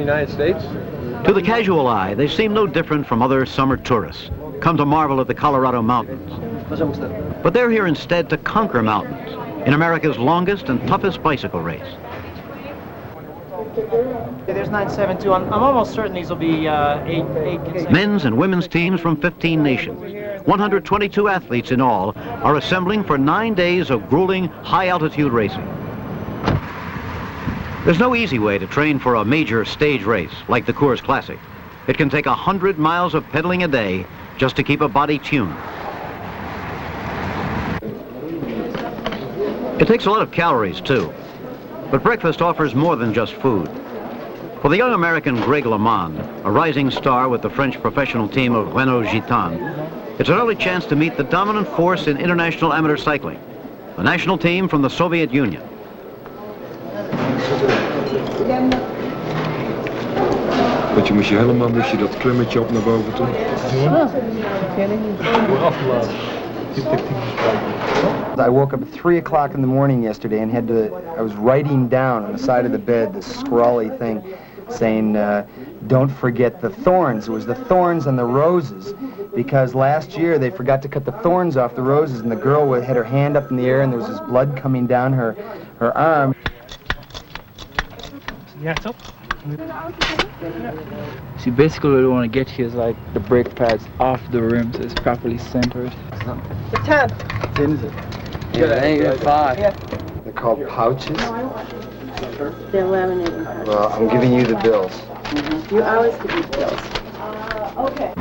United States. To the casual eye, they seem no different from other summer tourists, come to marvel at the Colorado mountains. But they're here instead to conquer mountains in America's longest and toughest bicycle race. There's 972. I'm almost certain these will be eight. Men's and women's teams from 15 nations. 122 athletes in all are assembling for 9 days of grueling high-altitude racing. There's no easy way to train for a major stage race like the Coors Classic. It can take 100 miles of pedaling a day just to keep a body tuned. It takes a lot of calories too, but breakfast offers more than just food. For the young American Greg LeMond, a rising star with the French professional team of Renault Gitane, it's an early chance to meet the dominant force in international amateur cycling, a national team from the Soviet Union. Want je moest je helemaal dat klimmetje op naar boven toe. I woke up at 3 o'clock in the morning yesterday and I was writing down on the side of the bed this scrawly thing saying, don't forget the thorns. It was the thorns and the roses, because last year they forgot to cut the thorns off the roses, and the girl had her hand up in the air and there was this blood coming down her arm. Yeah, it's up. See, basically what we want to get here is like the brake pads off the rim so it's properly centered. The 10. 10 is it? Yeah, 5. Yeah. They're called pouches? They're laminated. Well, I'm giving you the bills. You always give me bills. Okay.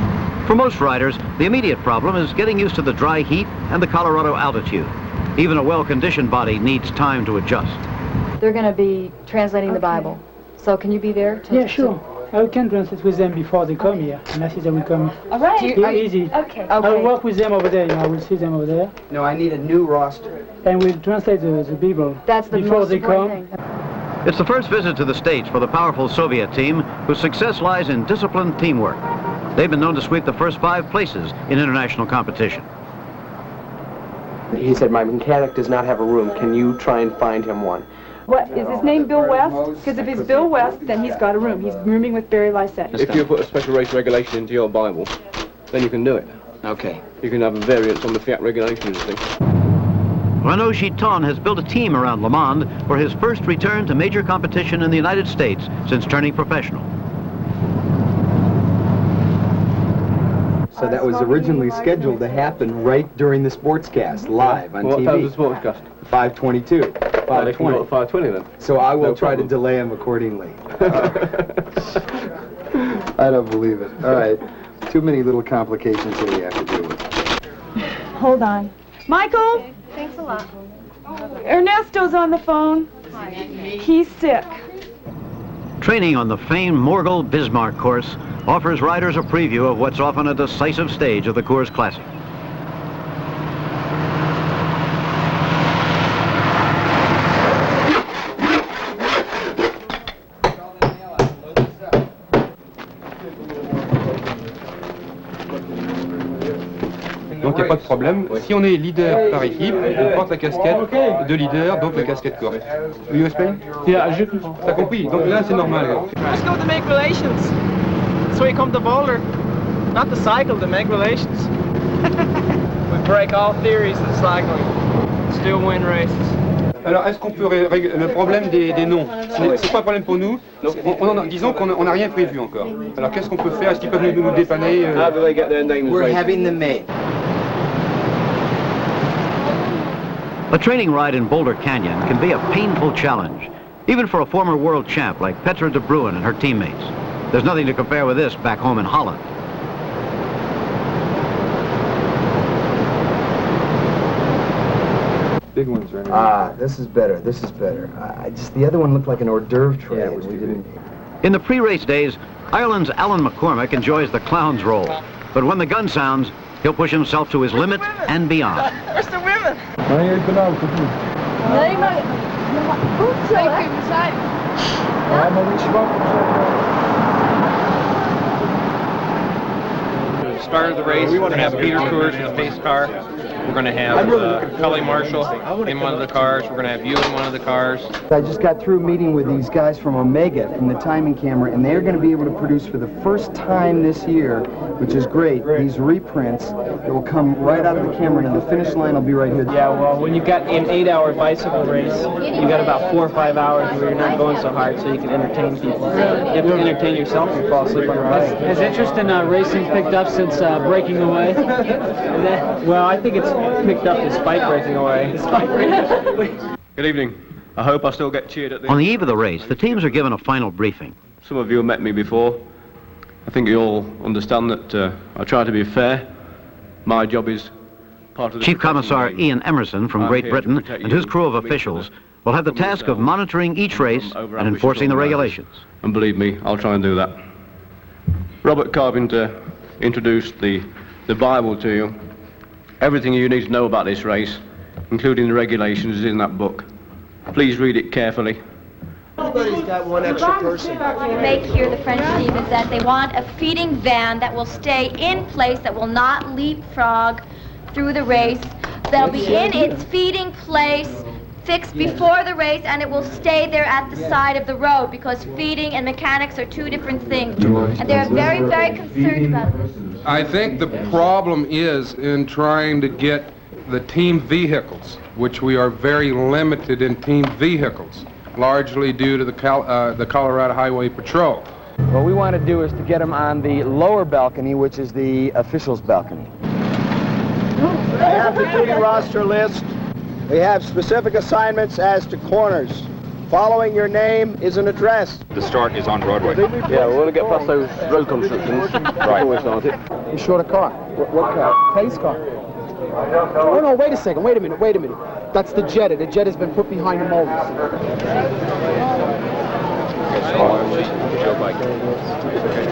For most riders, the immediate problem is getting used to the dry heat and the Colorado altitude. Even a well-conditioned body needs time to adjust. They're going to be translating the Bible. So can you be there? Yeah, sure. I can translate with them before they come here, and I see they will come. All right. Easy. Okay. I'll work with them over there. I will see them over there. No, I need a new roster. And we'll translate the Bible before they come. It's the first visit to the States for the powerful Soviet team, whose success lies in disciplined teamwork. They've been known to sweep the first 5 places in international competition. He said, my mechanic does not have a room. Can you try and find him one? What, is his name Bill West? Because if it's Bill West, then he's got a room. He's rooming with Barry Lysette. If you put a special race regulation into your Bible, then you can do it. Okay. You can have a variance on the Fiat regulations, I think. Renault Gitane has built a team around LeMond for his first return to major competition in the United States since turning professional. So that was originally scheduled to happen right during the sportscast, live on TV. What time was the sportscast? 5:22. 5:20. 5:20 then. So I will try to delay him accordingly. I don't believe it. All right. Too many little complications that we have to deal with. Hold on. Michael? Thanks a lot. Ernesto's on the phone. He's sick. Training on the famed Morgul Bismarck course offers riders a preview of what's often a decisive stage of the Coors Classic. Donc il n'y a pas de problème. Si on est leader par équipe, on porte la casquette de leader, donc la casquette Coors. Will you explain? Yeah, je comprends. T'as compris? Donc là c'est normal. Let's go to make relations. So we come to Boulder, not to cycle, to make relations. We break all theories in cycling, still win races. Alors est-ce qu'on peut régler le problème des noms? C'est pas un problème pour nous. Disons qu'on n'a rien prévu encore. Alors qu'est-ce qu'on peut faire? Est-ce qu'ils peuvent nous dépanner? How do they get their names? We're having them made. A training ride in Boulder Canyon can be a painful challenge, even for a former world champ like Petra de Bruin and her teammates. There's nothing to compare with this back home in Holland. Big ones right now. Ah, this is better. This is better. The other one looked like an hors d'oeuvre tray. Yeah, it was In the pre-race days, Ireland's Alan McCormick enjoys the clown's role, but when the gun sounds, he'll push himself to his limit and beyond. Where's the women? Nee, ik ben ook goed. Nee, maar goed zo, hè? Ja, maar niet zwak. start of the race, we're going to have Peter Coors in the pace car. We're going to have Cully Marshall in one of the cars. We're going to have you in one of the cars. I just got through meeting with these guys from Omega, from the timing camera, and they're going to be able to produce for the first time this year, which is great, these reprints that will come right out of the camera, and the finish line will be right here. Yeah, well, when you've got an 8-hour bicycle race, you got about 4 or 5 hours where you're not going so hard, so you can entertain people. You have to entertain yourself and fall asleep on the bike. Has interest in racing picked up since breaking away? Well, I think it's picked up despite breaking away. Good evening. I hope I still get cheered at the... On the eve of the race, the teams are given a final briefing. Some of you have met me before. I think you all understand that I try to be fair. My job is part of the... Chief Commissar Ian Emerson from Great Britain and his crew of officials will have the task of monitoring each race and enforcing the regulations. And believe me, I'll try and do that. Robert Carpenter introduced the Bible to you. Everything you need to know about this race, including the regulations, is in that book. Please read it carefully. Everybody's got one extra person. Make here the French team is that they want a feeding van that will stay in place, that will not leapfrog through the race, that'll be in its feeding place, fixed before the race, and it will stay there at the side of the road, because feeding and mechanics are two different things. And they're very, very concerned about this. I think the problem is in trying to get the team vehicles, which we are very limited in team vehicles, largely due to the Colorado Highway Patrol. What we want to do is to get them on the lower balcony, which is the officials' balcony. I have the duty roster list. We have specific assignments as to corners. Following your name is an address. The start is on Broadway. Yeah, we want to get past those road constructions. Right. We start it. You short a car. What car? Pace car. Oh, no, wait a second. Wait a minute. That's the Jetta. The Jetta's been put behind the motors.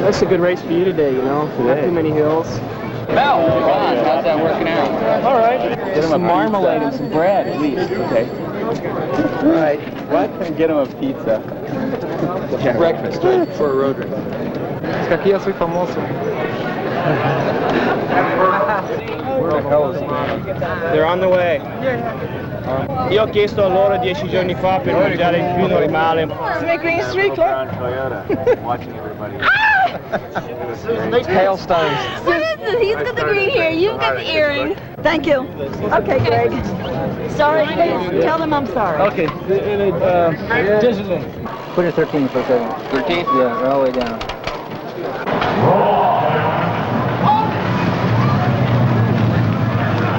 That's a good race for you today, you know. Not too many hills. Mel, how's that working out? All right. Get some marmalade and some bread, at least. Okay. All right. What? Get him a pizza. Yeah. Breakfast, right? For a road race. Какие я soy famoso. Where the hell is he? They're on the way. Io ho chiesto a loro 10 giorni fa per mangiare il più normale. Green Street Club. Watching everybody. Hailstones. What is this? He's got the green hair. You've got the earring. Thank you. Okay, Greg. Sorry. Tell them I'm sorry. Okay. Put it 13 for a second. 13? Yeah, all the way down.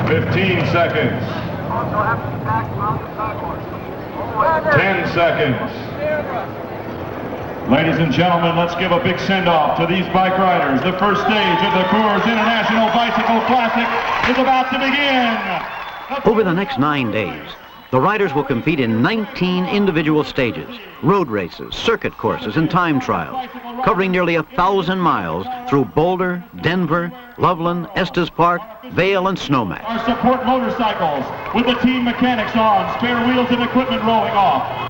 15 seconds. 10 seconds. Ladies and gentlemen, let's give a big send-off to these bike riders. The first stage of the Coors International Bicycle Classic is about to begin. Over the next 9 days, the riders will compete in 19 individual stages, road races, circuit courses, and time trials, covering nearly 1,000 miles through Boulder, Denver, Loveland, Estes Park, Vail, and Snowmass. Our support motorcycles with the team mechanics on, spare wheels and equipment rolling off.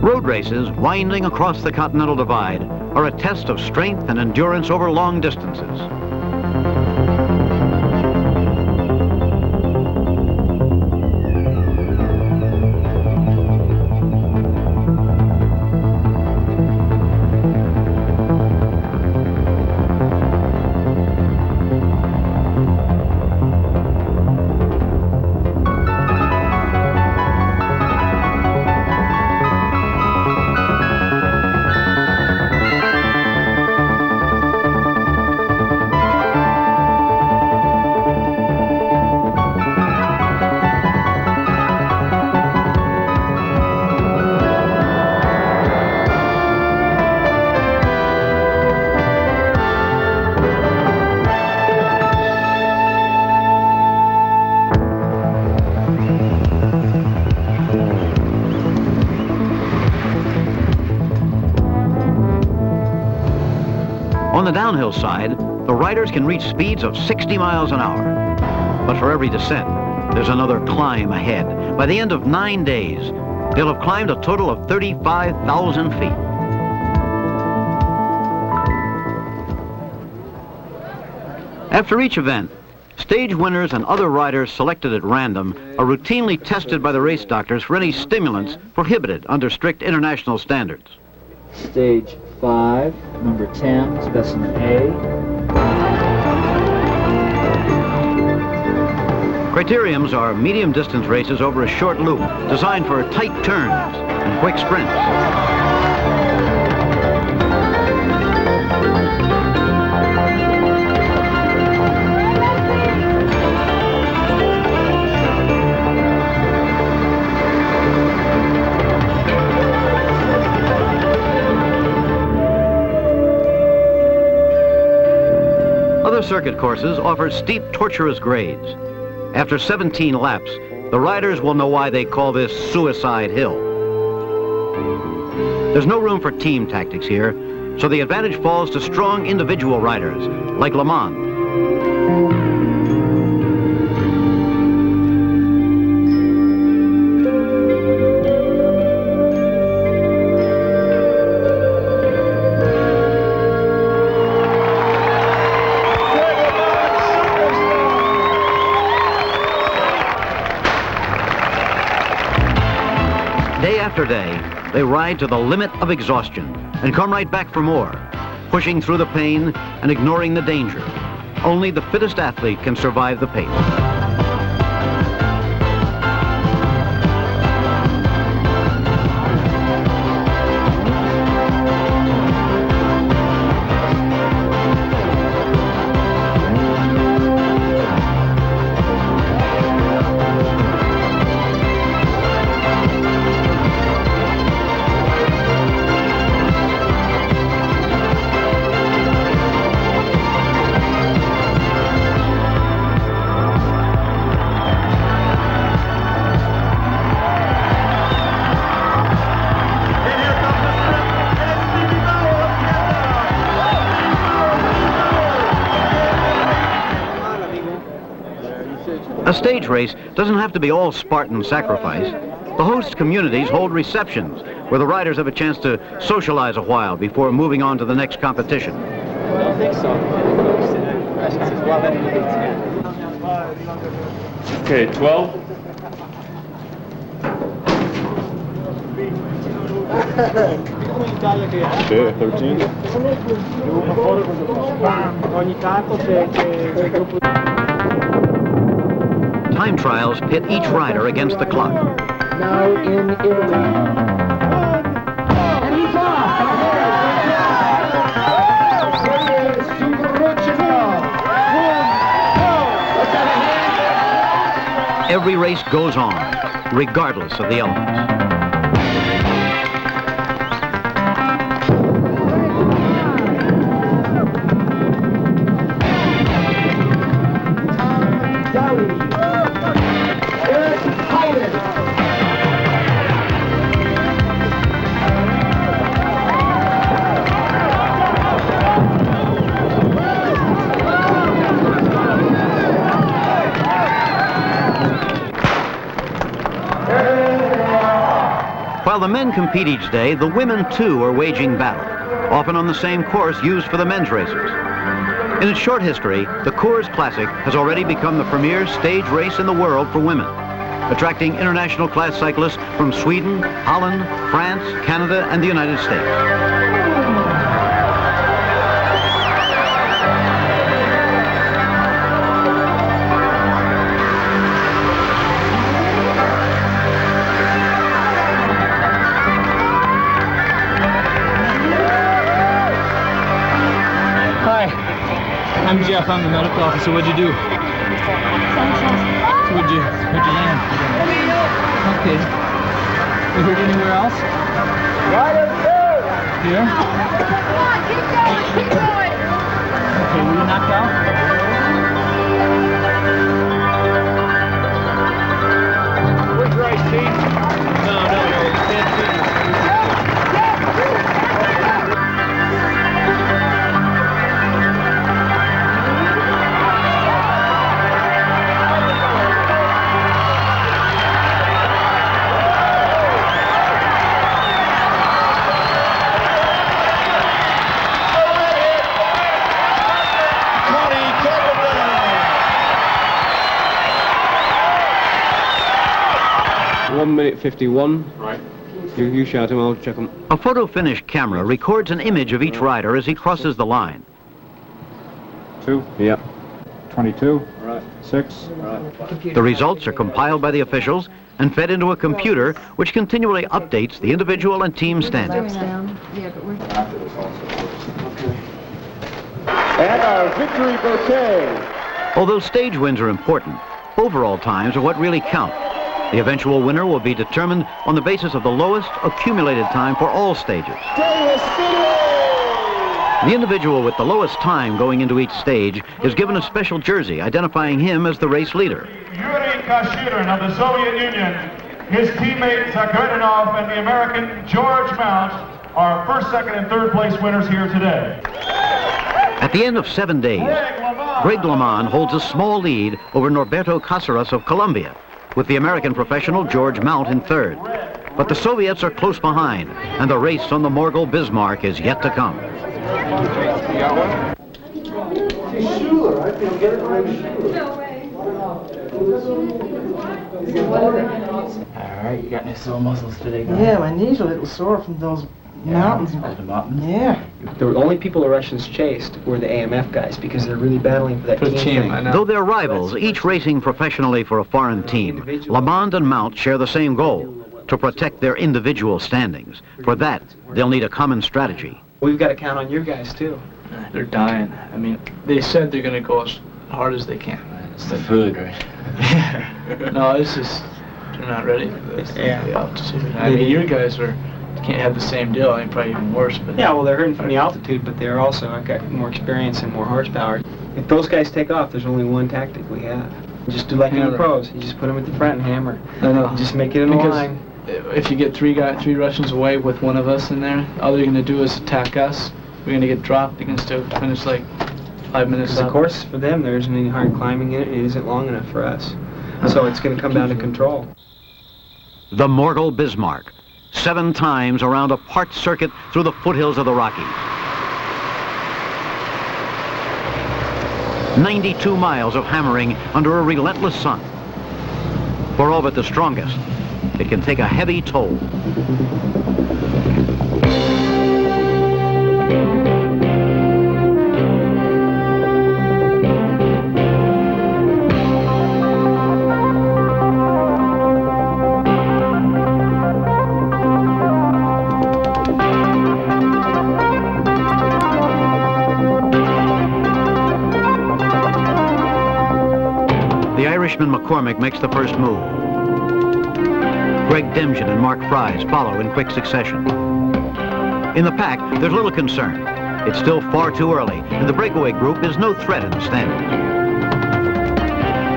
Road races winding across the Continental Divide are a test of strength and endurance over long distances. On the downhill side, the riders can reach speeds of 60 miles an hour. But for every descent, there's another climb ahead. By the end of 9 days, He'll have climbed a total of 35,000 feet. After each event, stage winners and other riders selected at random are routinely tested by the race doctors for any stimulants prohibited under strict international standards. Stage 5, number 10, specimen A. Criteriums are medium distance races over a short loop designed for tight turns and quick sprints. Other circuit courses offer steep, tortuous grades. After 17 laps, the riders will know why they call this Suicide Hill. There's no room for team tactics here, so the advantage falls to strong individual riders like LeMond. Day after day, they ride to the limit of exhaustion and come right back for more, pushing through the pain and ignoring the danger. Only the fittest athlete can survive the pace. A stage race doesn't have to be all Spartan sacrifice. The host communities hold receptions where the riders have a chance to socialize a while before moving on to the next competition. I don't think so. Okay, 12. Okay, 13. Time trials pit each rider against the clock. Now in Italy. And he's off. Soukhorutchenkov. Every race goes on, regardless of the elements. While the men compete each day, the women too are waging battle, often on the same course used for the men's races. In its short history, the Coors Classic has already become the premier stage race in the world for women, attracting international class cyclists from Sweden, Holland, France, Canada, and the United States. I'm Jeff, I'm the medical officer. What'd you do? Where'd you land? Okay. You hurt anywhere else? Here? Come on, keep going, keep going. Okay, were you knocked out? Where's Rice, Steve? No, you can't see. 51. Right. You shout him, I'll check him. A photo finish camera records an image of each rider as he crosses the line. 2. Yep. 22. Right. 6. Right. The results are compiled by the officials and fed into a computer which continually updates the individual and team standings. And our victory bouquet. Although stage wins are important, overall times are what really count. The eventual winner will be determined on the basis of the lowest accumulated time for all stages. The individual with the lowest time going into each stage is given a special jersey identifying him as the race leader. Yuri Kashirin of the Soviet Union, his teammate Soukhorutchenkov, and the American George Mount are first, second, and third place winners here today. At the end of 7 days, Greg LeMond holds a small lead over Norberto Cáceres of Colombia, with the American professional George Mount in third. But the Soviets are close behind, and the race on the Morgul Bismarck is yet to come. Alright, you got any sore muscles today, guys? Yeah, my knees are a little sore from those mountains. Yeah. The only people the Russians chased were the AMF guys because they're really battling for that team. Though they're rivals, each racing professionally for a foreign team, LeMond and Mount share the same goal, to protect their individual standings. For that, they'll need a common strategy. We've got to count on your guys, too. They're dying. I mean, they said they're going to go as hard as they can. It's the food, right? No, it's just, they're not ready for this. Yeah. The altitude. I mean, your guys can't have the same deal. I mean, probably even worse. But yeah, well, they're hurting from the altitude, but they're also got more experience and more horsepower. If those guys take off, there's only one tactic we have. You just do like in the pros. You just put them at the front and hammer. I know. You just make it in a line. If you get three Russians away with one of us in there, all they're going to do is attack us. We're going to get dropped. They can still finish like 5 minutes up. Of course, for them, there isn't any hard climbing in it. It isn't long enough for us. So it's going to come down to control. The Morgul Bismarck, 7 times around a parked circuit through the foothills of the Rockies. 92 miles of hammering under a relentless sun. For all but the strongest, it can take a heavy toll. The Irishman McCormick makes the first move. Greg Demjan and Mark Fries follow in quick succession. In the pack, there's little concern. It's still far too early, and the breakaway group is no threat in the standings.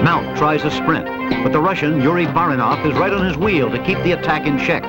Mount tries a sprint, but the Russian Yuri Barinov is right on his wheel to keep the attack in check.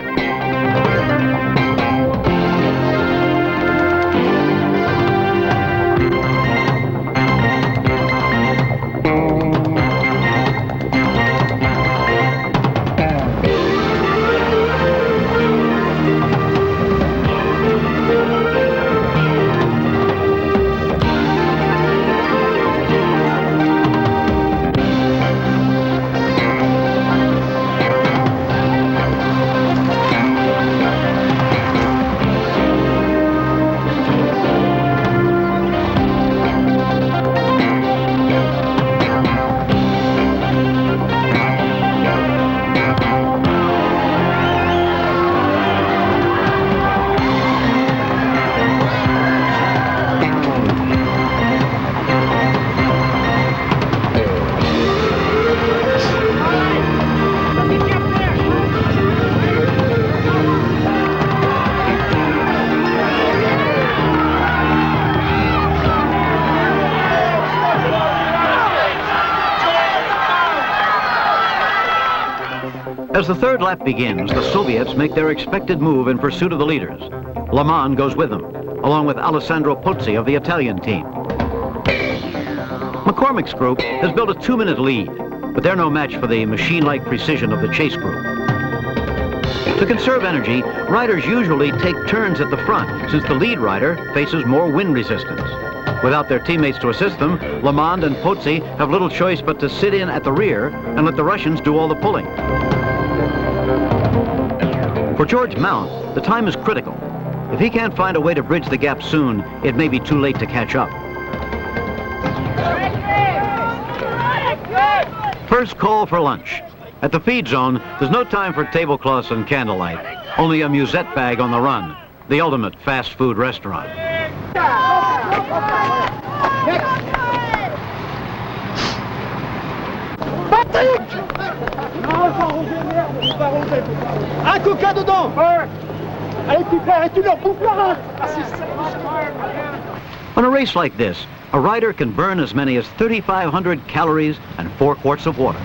As the third lap begins, the Soviets make their expected move in pursuit of the leaders. LeMond goes with them, along with Alessandro Pozzi of the Italian team. McCormick's group has built a 2-minute lead, but they're no match for the machine-like precision of the chase group. To conserve energy, riders usually take turns at the front, since the lead rider faces more wind resistance. Without their teammates to assist them, LeMond and Pozzi have little choice but to sit in at the rear and let the Russians do all the pulling. For George Mount, the time is critical. If he can't find a way to bridge the gap soon, it may be too late to catch up. First call for lunch. At the feed zone, there's no time for tablecloths and candlelight. Only a musette bag on the run. The ultimate fast food restaurant. Un coca dedans. Allez, petit frère, et tu leur bouffes la race. On a race like this, a rider can burn as many as 3,500 calories and 4 quarts of water.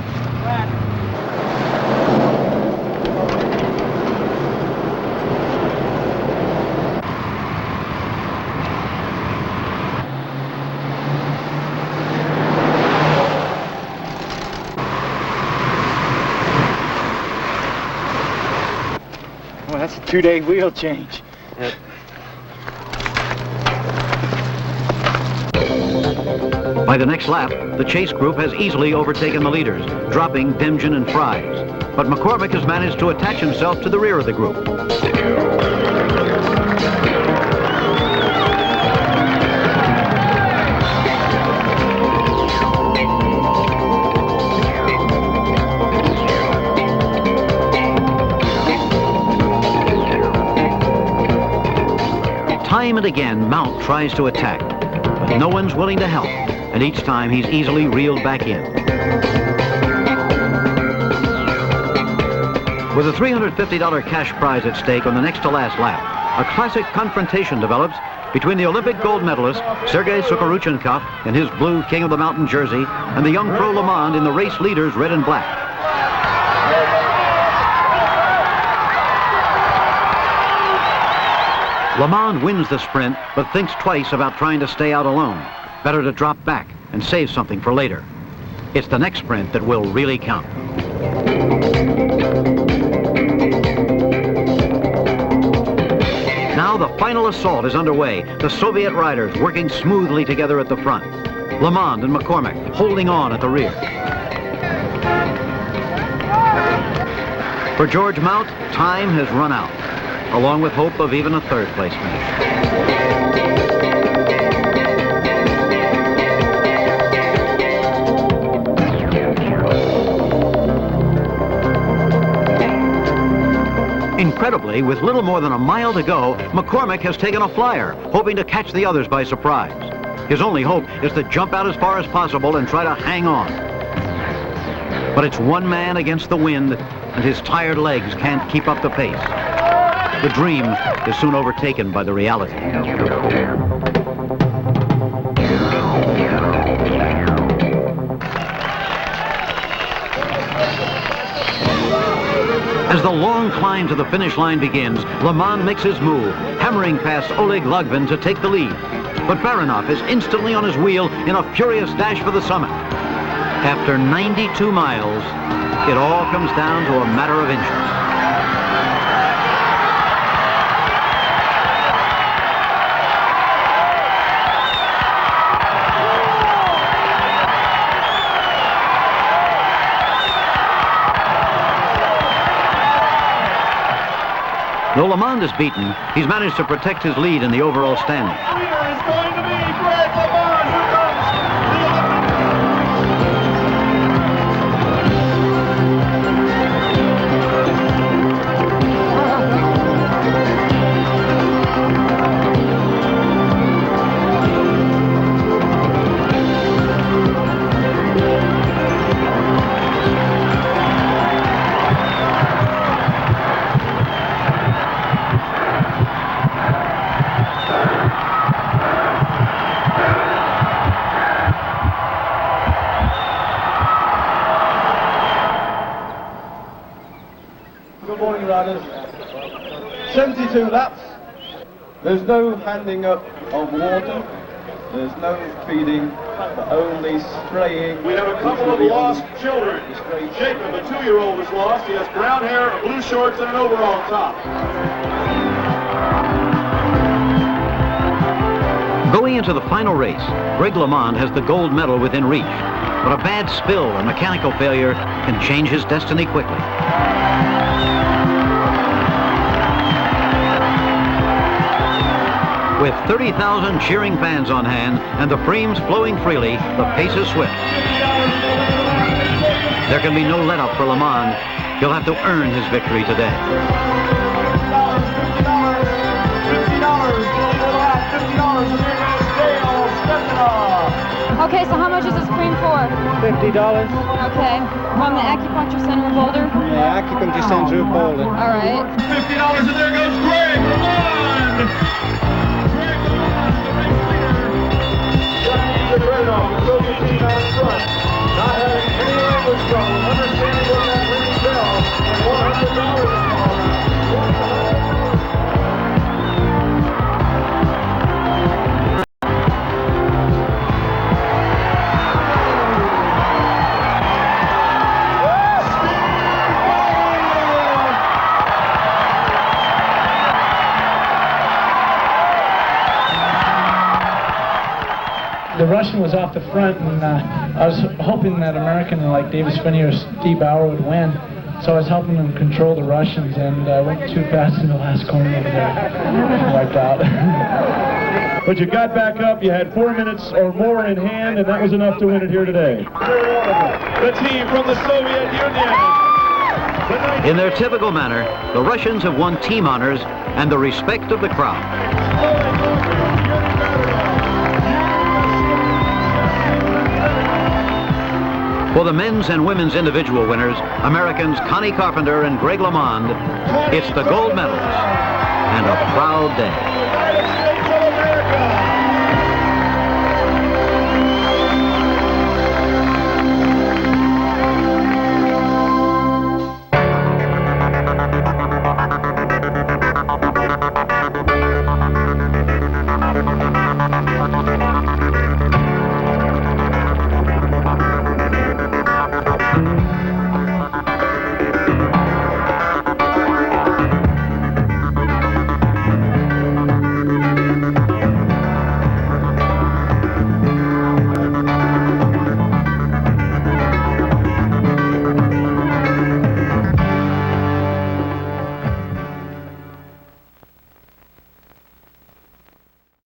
Well, that's a 2-day wheel change. By the next lap, the chase group has easily overtaken the leaders, dropping Dimgen and Fries. But McCormick has managed to attach himself to the rear of the group. Time and again, Mount tries to attack, but no one's willing to help, and each time he's easily reeled back in. With a $350 cash prize at stake on the next to last lap, a classic confrontation develops between the Olympic gold medalist, Sergei Soukhorutchenkov in his blue King of the Mountain jersey, and the young pro LeMond in the race leader's red and black. LeMond wins the sprint, but thinks twice about trying to stay out alone. Better to drop back and save something for later. It's the next sprint that will really count. Now the final assault is underway, the Soviet riders working smoothly together at the front. LeMond and McCormick holding on at the rear. For George Mount, time has run out, along with hope of even a third-place finish. Incredibly, with little more than a mile to go, McCormick has taken a flyer, hoping to catch the others by surprise. His only hope is to jump out as far as possible and try to hang on. But it's one man against the wind, and his tired legs can't keep up the pace. The dream is soon overtaken by the reality. As the long climb to the finish line begins, LeMond makes his move, hammering past Oleg Lugvin to take the lead. But Baranov is instantly on his wheel in a furious dash for the summit. After 92 miles, it all comes down to a matter of inches. Though LeMond is beaten, he's managed to protect his lead in the overall standing. Good morning, riders. 72 laps. There's no handing up of water. There's no feeding, but only spraying. We have a couple of lost children. Jacob, a 2-year-old, is lost. He has brown hair, blue shorts, and an overall top. Going into the final race, Greg LeMond has the gold medal within reach, but a bad spill or mechanical failure can change his destiny quickly. With 30,000 cheering fans on hand and the preams flowing freely, the pace is swift. There can be no let-up for LeMond. He'll have to earn his victory today. Okay, so how much is this cream for? $50. Okay. From the Acupuncture Center of Boulder? Yeah, Acupuncture Center of Boulder. All right. $50, and there goes Greg LeMond! Greg LeMond, the race leader. The Renault, the Soviet team out in front. Not having any language trouble, understanding what that really sells, and $100 is The Russian was off the front, and I was hoping that American like Davis Finney or Steve Bauer would win. So I was helping them control the Russians, and went too fast in the last corner over there. Wiped out. But you got back up, you had 4 minutes or more in hand, and that was enough to win it here today. The team from the Soviet Union. In their typical manner, the Russians have won team honors and the respect of the crowd. For the men's and women's individual winners, Americans Connie Carpenter and Greg LeMond, it's the gold medals and a proud day.